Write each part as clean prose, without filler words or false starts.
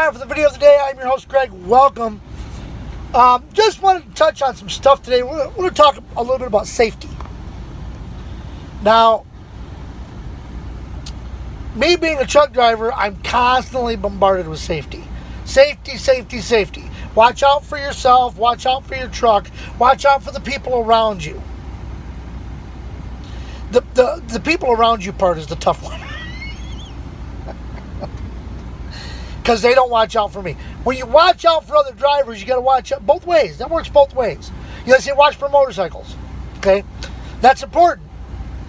time for the video of the day. I'm your host, Greg. Welcome. Just wanted to touch on some stuff today. We're going to talk a little bit about safety. Now, me being a truck driver, I'm constantly bombarded with safety. Safety, safety, safety. Watch out for yourself. Watch out for your truck. Watch out for the people around you. The people around you part is the tough one. Because they don't watch out for me. When you watch out for other drivers, you got to watch out both ways. That works both ways. You got to say watch for motorcycles. Okay? That's important.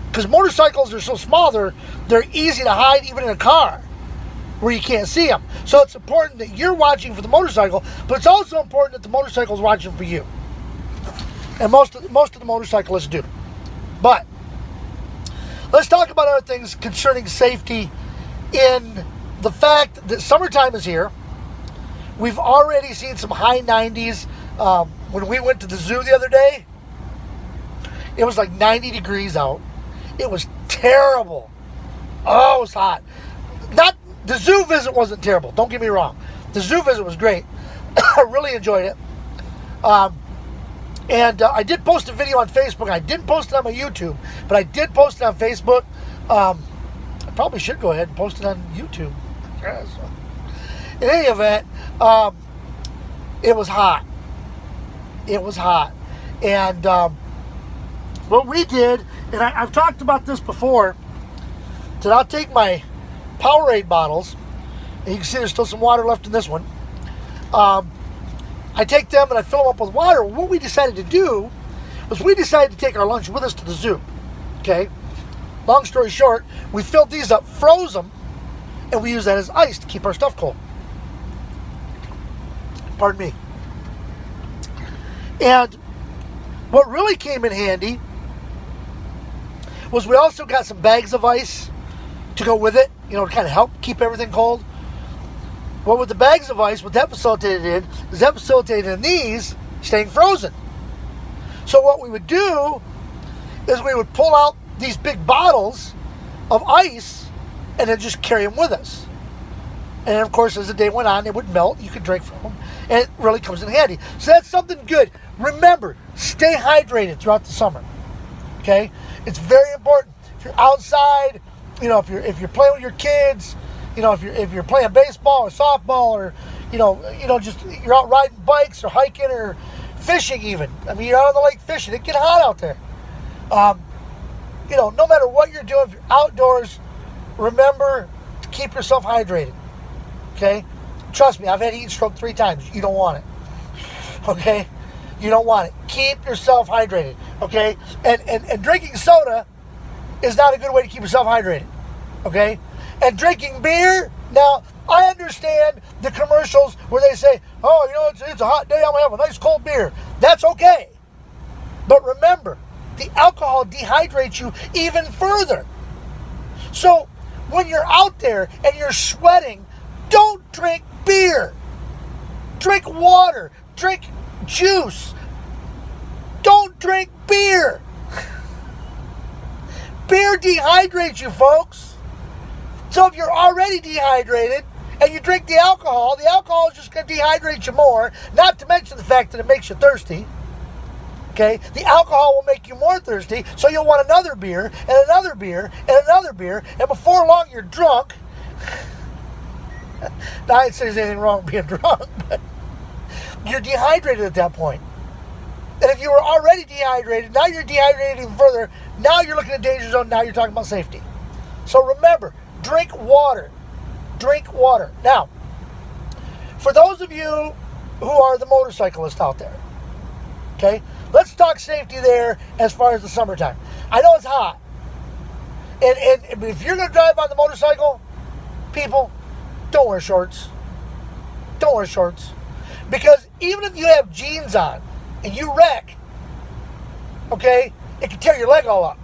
Because motorcycles are so small, they're easy to hide even in a car where you can't see them. So it's important that you're watching for the motorcycle, but it's also important that the motorcycle is watching for you. And most of the motorcyclists do. But let's talk about other things concerning safety in the fact that summertime is here. We've already seen some high 90s. When we went to the zoo the other day, it was like 90 degrees out. It was terrible. Oh, it was hot. The zoo visit wasn't terrible. Don't get me wrong. The zoo visit was great. I really enjoyed it. And I did post a video on Facebook. I didn't post it on my YouTube, but I did post it on Facebook. I probably should go ahead and post it on YouTube. In any event, it was hot. It was hot. And what we did, and I've talked about this before, that I'll take my Powerade bottles, and you can see there's still some water left in this one. I take them and I fill them up with water. What we decided to do was we decided to take our lunch with us to the zoo. Okay? Long story short, we filled these up, froze them, and we use that as ice to keep our stuff cold. Pardon me. And what really came in handy was we also got some bags of ice to go with it, to kind of help keep everything cold. Well, with the bags of ice, what that facilitated in these staying frozen. So what we would do is we would pull out these big bottles of ice and then just carry them with us. And of course, as the day went on, they would melt. You could drink from them. And it really comes in handy. So that's something good. Remember, stay hydrated throughout the summer. Okay? It's very important. If you're outside, if you're playing with your kids, if you're playing baseball or softball or, just you're out riding bikes or hiking or fishing even. I mean, you're out on the lake fishing. It gets hot out there. No matter what you're doing, if you're outdoors, remember to keep yourself hydrated. Okay? Trust me, I've had heat stroke 3 times. You don't want it. Okay? You don't want it. Keep yourself hydrated. Okay? And drinking soda is not a good way to keep yourself hydrated. Okay? And drinking beer, now, I understand the commercials where they say, oh, it's a hot day, I'm going to have a nice cold beer. That's okay. But remember, the alcohol dehydrates you even further. So, when you're out there and you're sweating, don't drink beer. Drink water. Drink juice. Don't drink beer. Beer dehydrates you, folks. So if you're already dehydrated and you drink the alcohol is just going to dehydrate you more, not to mention the fact that it makes you thirsty. Okay? The alcohol will make you more thirsty, so you'll want another beer, and another beer, and another beer, and before long you're drunk. Now, I didn't say there's anything wrong with being drunk, but you're dehydrated at that point. And if you were already dehydrated, now you're dehydrated even further. Now you're looking at danger zone. Now you're talking about safety. So remember, drink water. Drink water. Now, for those of you who are the motorcyclists out there, okay, let's talk safety there as far as the summertime. I know it's hot. And if you're going to drive on the motorcycle, people, don't wear shorts. Don't wear shorts. Because even if you have jeans on and you wreck, okay, it can tear your leg all up.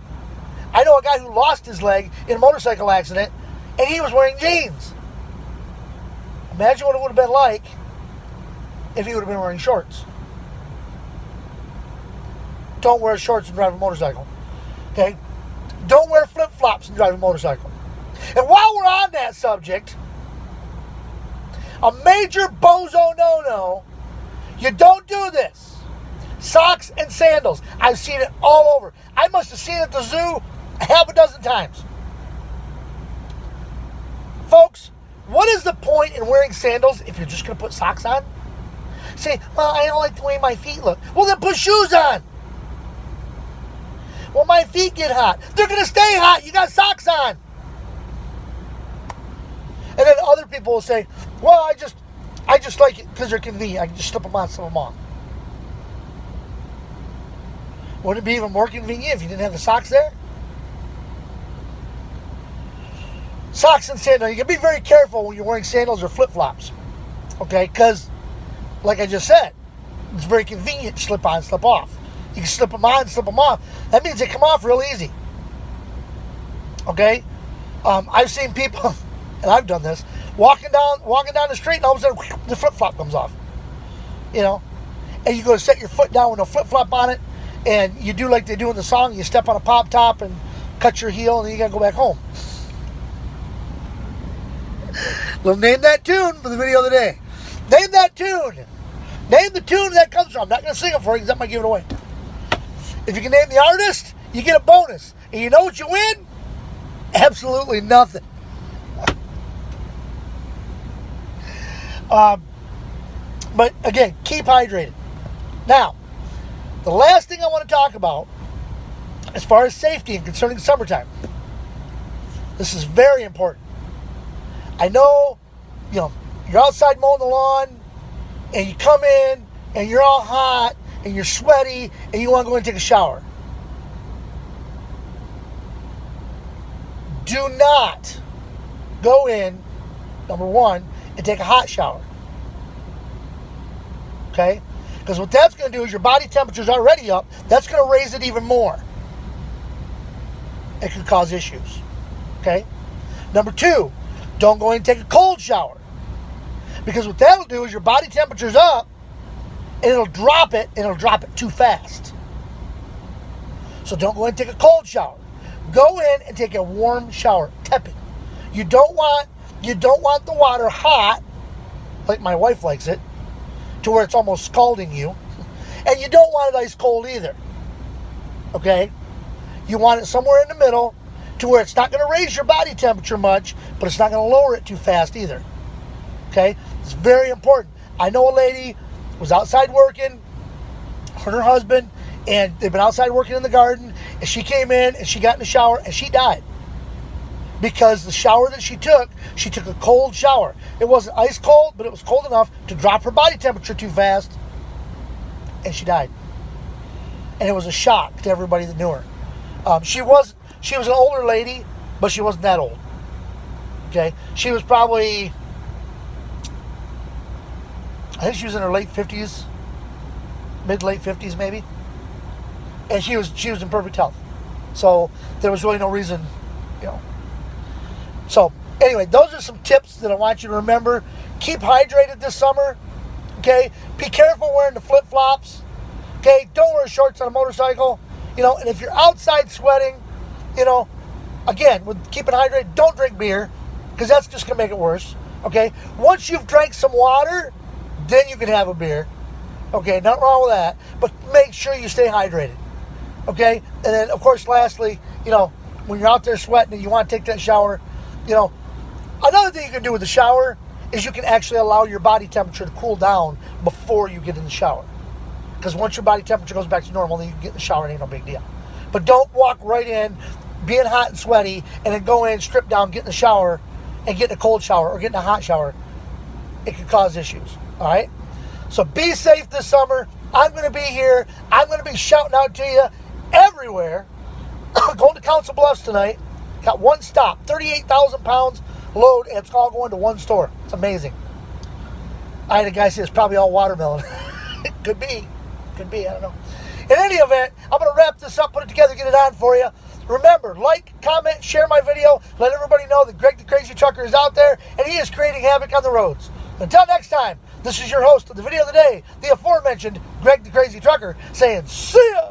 I know a guy who lost his leg in a motorcycle accident and he was wearing jeans. Imagine what it would have been like if he would have been wearing shorts. Don't wear shorts and drive a motorcycle. Okay? Don't wear flip-flops and drive a motorcycle. And while we're on that subject, A major bozo no-no. You don't do this. Socks and sandals. I've seen it all over. I must have seen it at the zoo half a dozen times. Folks, what is the point in wearing sandals if you're just going to put socks on? Say, well, I don't like the way my feet look. Well, then put shoes on. Well, my feet get hot. They're going to stay hot. You got socks on. And then other people will say, well, I just like it because they're convenient. I can just slip them on, slip them off. Wouldn't it be even more convenient if you didn't have the socks there? Socks and sandals. You can be very careful when you're wearing sandals or flip-flops. Okay? Because, like I just said, it's very convenient to slip on, slip off. You can slip them on, slip them off. That means they come off real easy. Okay? I've seen people, and I've done this, walking down the street, and all of a sudden, the flip-flop comes off. You know? And you go to set your foot down with a flip-flop on it, and you do like they do in the song, you step on a pop top and cut your heel, and then you got to go back home. Well, name that tune for the video of the day. Name that tune. Name the tune that comes from. I'm not going to sing it for you because that might give it away. If you can name the artist, you get a bonus. And you know what you win? Absolutely nothing. But again, keep hydrated. Now, the last thing I want to talk about, as far as safety and concerning summertime, this is very important. I know, you're outside mowing the lawn, and you come in, and you're all hot, and you're sweaty, and you want to go and take a shower. Do not go in, number one, and take a hot shower. Okay? Because what that's going to do is your body temperature's already up. That's going to raise it even more. It could cause issues. Okay? Number two, don't go in and take a cold shower. Because what that'll do is your body temperature's up, and it'll drop it too fast. So don't go in and take a cold shower. Go in and take a warm shower, tepid. You don't want the water hot, like my wife likes it, to where it's almost scalding you. And you don't want it ice cold either. Okay? You want it somewhere in the middle to where it's not going to raise your body temperature much, but it's not going to lower it too fast either. Okay? It's very important. I know a lady was outside working, her and her husband, and they've been outside working in the garden, and she came in and she got in the shower and she died. Because the shower that she took a cold shower. It wasn't ice cold, but it was cold enough to drop her body temperature too fast, and she died. And it was a shock to everybody that knew her. She was an older lady, but she wasn't that old. Okay? She was probably, I think she was in her late 50s, mid-late 50s maybe. And she was in perfect health. So there was really no reason, So anyway, those are some tips that I want you to remember. Keep hydrated this summer. Okay? Be careful wearing the flip-flops. Okay? Don't wear shorts on a motorcycle. And if you're outside sweating, again, with keeping hydrated, don't drink beer, because that's just going to make it worse. Okay? Once you've drank some water, then you can have a beer. Okay? Nothing wrong with that. But make sure you stay hydrated. Okay? And then, of course, lastly, when you're out there sweating and you want to take that shower, another thing you can do with the shower is you can actually allow your body temperature to cool down before you get in the shower. Because once your body temperature goes back to normal, then you can get in the shower and ain't no big deal. But don't walk right in, being hot and sweaty, and then go in, strip down, get in the shower, and get in a cold shower or get in a hot shower. It could cause issues. All right? So be safe this summer. I'm going to be here. I'm going to be shouting out to you everywhere. Going to Council Bluffs tonight. Got one stop, 38,000 pounds load, and it's all going to one store. It's amazing. I had a guy say it's probably all watermelon. It could be, I don't know. In any event, I'm going to wrap this up, put it together, get it on for you. Remember, like, comment, share my video. Let everybody know that Greg the Crazy Trucker is out there, and he is creating havoc on the roads. Until next time, this is your host of the video of the day, the aforementioned Greg the Crazy Trucker, saying, see ya!